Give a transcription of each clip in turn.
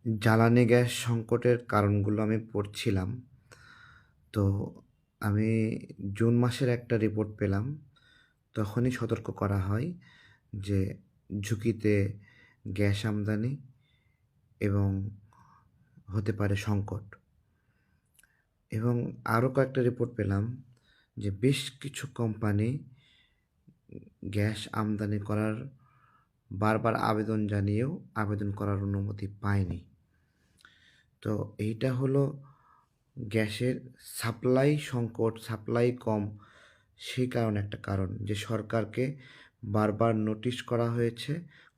জ্বালানি গ্যাস সংকটের কারণগুলো আমি পড়ছিলাম। তো আমি জুন মাসের একটা রিপোর্ট পেলাম। তখনই সতর্ক করা হয় যে ঝুঁকিতে গ্যাস আমদানি এবং হতে পারে সংকট। এবং আরও কয়েকটা রিপোর্ট পেলাম যে বেশ কিছু কোম্পানি গ্যাস আমদানি করার বারবার আবেদন জানিয়েও আবেদন করার অনুমতি পায়নি। তো এইটা হলো গ্যাসের সাপ্লাই সংকট, সাপ্লাই কম, সেই কারণে একটা কারণ যে সরকারকে বারবার নোটিশ করা হয়েছে,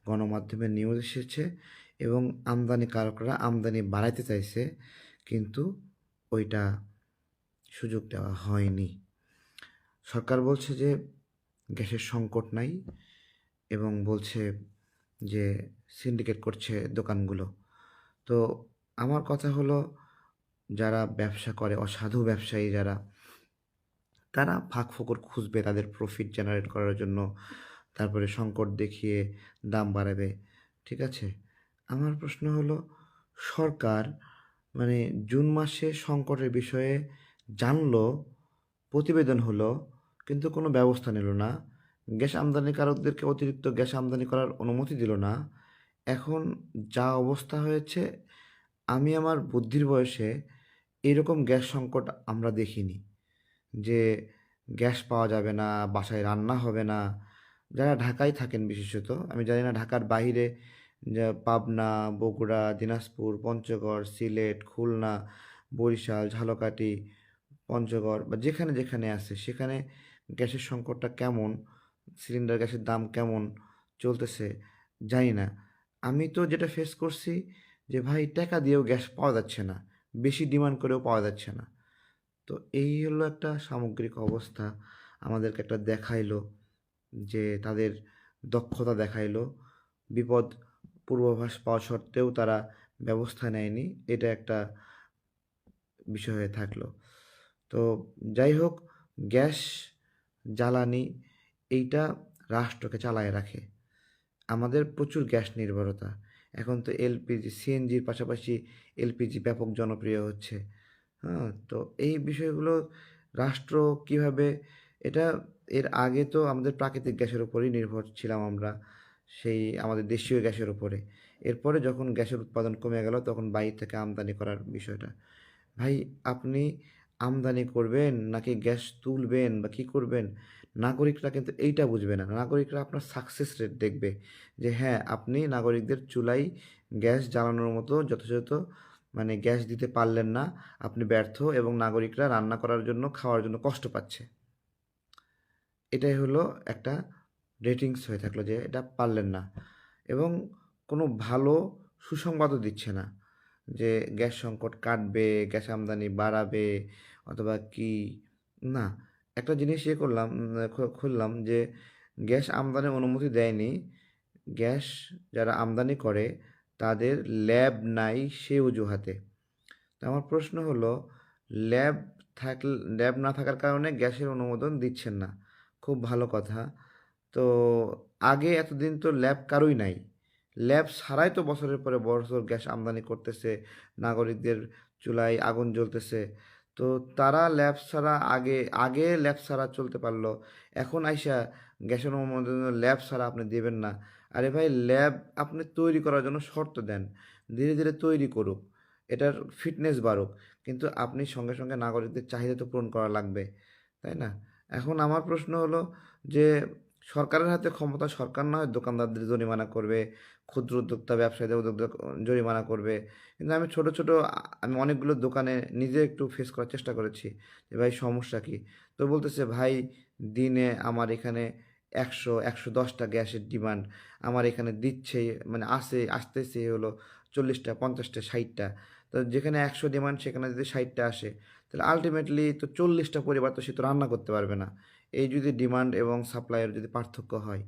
গণমাধ্যমে নিউজ এসেছে এবং আমদানিকারকরা আমদানি বাড়াইতে চাইছে, কিন্তু ওইটা সুযোগ দেওয়া হয়নি। সরকার বলছে যে গ্যাসের সংকট নাই এবং বলছে যে সিন্ডিকেট করছে দোকানগুলো। তো আমার কথা হলো, যারা ব্যবসা করে, অসাধু ব্যবসায়ী যারা, তারা ফাঁক-ফোকর খুঁজবে তাদের প্রফিট জেনারেট করার জন্য, তারপরে সংকট দেখিয়ে দাম বাড়াবে। ঠিক আছে? আমার প্রশ্ন হলো, সরকার মানে জুন মাসে সংকটের বিষয়ে জানলো, প্রতিবেদন হলো, কিন্তু কোনো ব্যবস্থা নিল না। গ্যাস আমদানিকারকদেরকে অতিরিক্ত গ্যাস আমদানি করার অনুমতি দিল না। এখন যা অবস্থা হয়েছে, আমি আমার বুদ্ধির বয়সে এরকম গ্যাস সংকট আমরা দেখিনি। যে গ্যাস পাওয়া যাবে না, বাসায় রান্না হবে না। যারা ঢাকায় থাকেন বিশেষত, আমি জানি না ঢাকার বাহিরে যা পাবনা, বগুড়া, দিনাজপুর, পঞ্চগড়, সিলেট, খুলনা, বরিশাল, ঝালকাঠি, পঞ্চগড় বা যেখানে যেখানে আছে সেখানে গ্যাসের সংকটটা কেমন, সিলিন্ডার গ্যাসের দাম কেমন চলতেছে জানি না। আমি তো যেটা ফেস করছি যে ভাই টাকা দিয়েও গ্যাস পাওয়া যাচ্ছে না, বেশি ডিমান্ড করেও পাওয়া যাচ্ছে না। তো এই হলো একটা সামগ্রিক অবস্থা, আমাদেরকে একটা দেখাইলো যে তাদের দক্ষতা দেখাইলো, বিপদ পূর্বাভাস পাওয়া সত্ত্বেও তারা ব্যবস্থা নেয়নি, এটা একটা বিষয় হয়ে থাকলো। তো যাই হোক, গ্যাস জ্বালানি এইটা রাষ্ট্রকে চালায় রাখে। আমাদের প্রচুর গ্যাস নির্ভরতা। এখন তো এলপিজি, সিএনজির পাশাপাশি এলপিজি ব্যাপক জনপ্রিয় হচ্ছে। হ্যাঁ? তো এই বিষয়গুলো রাষ্ট্র কিভাবে এটা, এর আগে তো আমাদের প্রাকৃতিক গ্যাসের উপরেই নির্ভর ছিলাম আমরা, সেই আমাদের দেশীয় গ্যাসের উপরে। এরপরে যখন গ্যাসের উৎপাদন কমে গেল তখন বাইরে থেকে আমদানি করার বিষয়টা। ভাই, আপনি আমদানি করবেন নাকি গ্যাস তুলবেন বা কী করবেন? নাগরিকরা কিন্তু এইটা বুঝবে না। নাগরিকরা আপনার সাকসেস রেট দেখবে যে হ্যাঁ, আপনি নাগরিকদের চুলায় গ্যাস জ্বালানোর মতো যথাযথ গ্যাস দিতে পারলেন না। আপনি ব্যর্থ এবং নাগরিকরা রান্না করার জন্য, খাওয়ার জন্য কষ্ট পাচ্ছে। এটাই হলো একটা রেটিংস হয়ে থাকলো যে এটা পারলেন না। এবং কোনো ভালো সুসংবাদও দিচ্ছে না যে গ্যাস সংকট কাটবে, গ্যাস আমদানি বাড়াবে অথবা কি। না, একটা জিনিস করলাম, খুললাম যে গ্যাস আমদানির অনুমতি দেয়নি। গ্যাস যারা আমদানি করে তাদের ল্যাব নাই সে অজুহাতে। তো আমার প্রশ্ন হলো, ল্যাব ল্যাব না থাকার কারণে গ্যাসের অনুমোদন দিচ্ছেন না। খুব ভালো কথা। তো আগে এতদিন তো ল্যাব কারোই নাই। ল্যাব ছাড়াই তো বছরের পরে বছর গ্যাস আমদানি করতেছে, নাগরিকদের চুলায় আগুন জ্বলতেছে। তো তারা ল্যাব ছাড়া আগে আগে ল্যাব ছাড়া চলতে পারলো, এখন আইসা গ্যাসের অনুমোদন ল্যাব ছাড়া আপনি দেবেন না। আরে ভাই, ল্যাব আপনি তৈরি করার জন্য শর্ত দেন, ধীরে ধীরে তৈরি করুক, এটার ফিটনেস বাড়ুক, কিন্তু আপনি সঙ্গে সঙ্গে নাগরিকদের চাহিদা তো পূরণ করা লাগবে, তাই না? এখন আমার প্রশ্ন হলো যে সরকারের হাতে ক্ষমতা, সরকার না হয় দোকানদারদের জরিমানা করবে, ক্ষুদ্র উদ্যোক্তা ব্যবসায়ীদের উদ্যোক্তা জরিমানা করবে, কিন্তু আমি ছোট ছোট আমি অনেকগুলো দোকানে নিজে একটু ফেস করার চেষ্টা করেছি যে ভাই সমস্যা কী। তো বলতেছে ভাই, দিনে আমার এখানে ১০০-১১০টা গ্যাসের ডিমান্ড আমার এখানে দিচ্ছেই, আসতেছে হলো ৪০টা, ৫০টা, ৬০টা। তো যেখানে ১০০ ডিমান্ড সেখানে যদি ৬০টা আসে, তাহলে আলটিমেটলি তো ৪০টা পরিবার তো সে তো রান্না করতে পারবে না। এই যদি ডিমান্ড এবং সাপ্লাইয়ের যদি পার্থক্য হয়,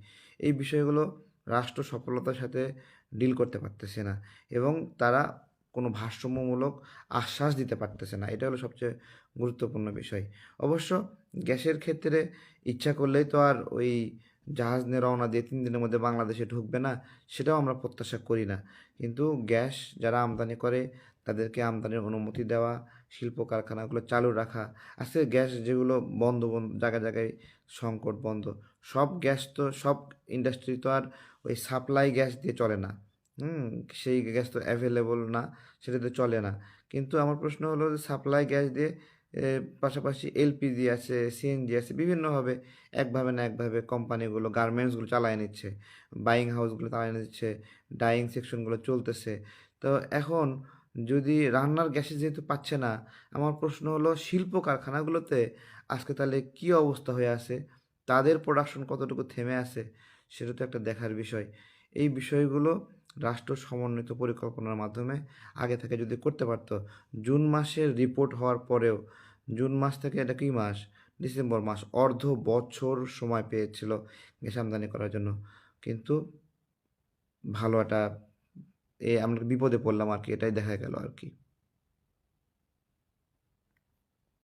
এই বিষয়গুলো রাষ্ট্র সফলতার সাথে ডিল করতে পারতেছে না এবং তারা কোনো ভারসাম্যমূলক আশ্বাস দিতে পারতেছে না। এটা হলো সবচেয়ে গুরুত্বপূর্ণ বিষয়। অবশ্য গ্যাসের ক্ষেত্রে ইচ্ছা করলেই তো আর ওই জাহাজ নিয়ে রওনা দিয়ে 3 দিনের মধ্যে বাংলাদেশে ঢুকবে না, সেটাও আমরা প্রত্যাশা করি না। কিন্তু গ্যাস যারা আমদানি করে তাদেরকে আমদানির অনুমতি দেওয়া, শিল্প কারখানাগুলো চালু রাখা। আজকে গ্যাস যেগুলো বন্ধ জায়গায় জায়গায় সংকট বন্ধ। সব গ্যাস তো সব ইন্ডাস্ট্রি তো আর ওই সাপ্লাই গ্যাস দিয়ে চলে না। হুম? সেই গ্যাস তো অ্যাভেলেবল না, সেটাতে চলে না। কিন্তু আমার প্রশ্ন হলো যে সাপ্লাই গ্যাস দিয়ে পাশাপাশি এলপিজি আছে, সিএনজি আছে, বিভিন্নভাবে একভাবে না একভাবে কোম্পানিগুলো গার্মেন্টসগুলো চালায় নিচ্ছে, বাইং হাউসগুলো চালায় নিচ্ছে, ডাইং সেকশনগুলো চলতেছে। তো এখন যদি রান্নার গ্যাসে যেহেতু পাচ্ছে না, আমার প্রশ্ন হলো শিল্প কারখানাগুলোতে আজকে তাহলে কী অবস্থা হয়ে আছে, তাদের প্রোডাকশন কতটুকু থেমে আছে, সেটা তো একটা দেখার বিষয়। এই বিষয়গুলো রাষ্ট্র সমন্বিত পরিকল্পনার মাধ্যমে আগে থেকে যদি করতে পারতো, জুন মাসের রিপোর্ট হওয়ার পরেও, জুন মাস থেকে এটা কী মাস, ডিসেম্বর মাস, অর্ধ বছর সময় পেয়েছিল গ্যাস আমদানি করার জন্য। কিন্তু ভালো একটা আমরা বিপদে পড়লাম আর কি, এটাই দেখা গেল আর কি।